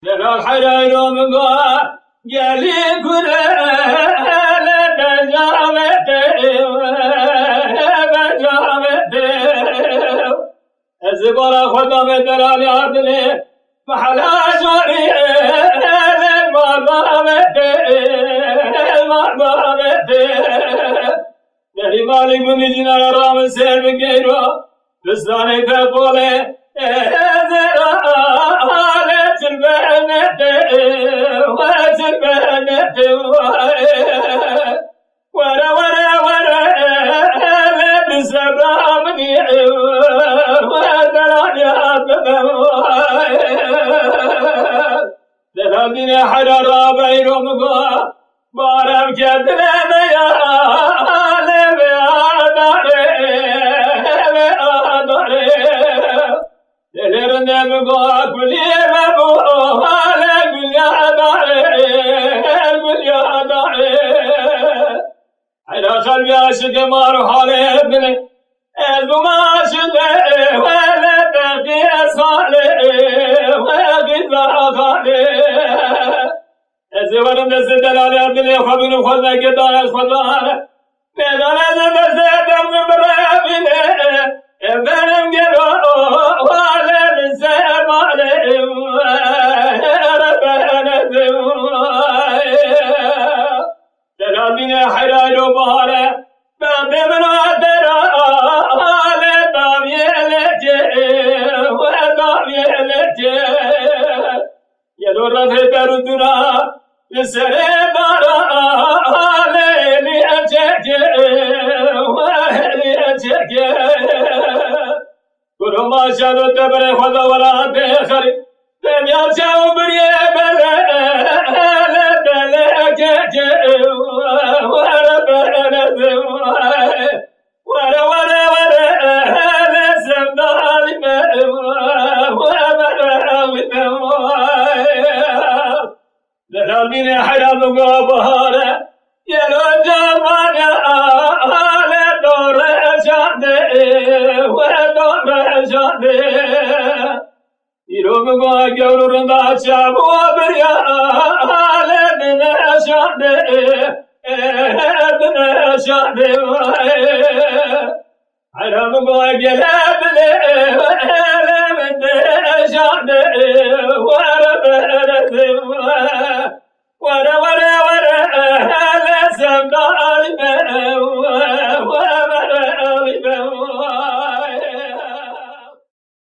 دلال حريرو مقا قالي كرال بجامته الزبارة خدام دلال عدلي محلا جوري المربامته يلي مالك من جنا رام سير بكيرو بستاني تقولي ورا ورا ورا بسبامني ودلالي دلالي حرارة بيرو مقا بارم كدلنا يا دلرنا مقا كل مبو كل يا داري على قلبي عاشق مار حالي ابني ما شده ولا تقي أصالي وقد بأخالي ازورم دست دلالي ابني خبين خلنا قدار خدار ميدان زبزدم برابيني ابنم قلو ولا لسيبالي ربنا دلالي حرار وبهاره بابن ودرا يدور في تردنا لسري بارا لي أجيك وهلي أجيك كل ما شادو تبري خذ ولا تخري لم يرجعوا بريبل لدلك وربنا ورا ورا ورا لسمدالي دلالي حرام وبهاره يلو جمانا على دور جاده ودور جاده يروم قاجور رندا شابو بريا على دنا جاده دنا جاده حرام قاجلا بلا من جاده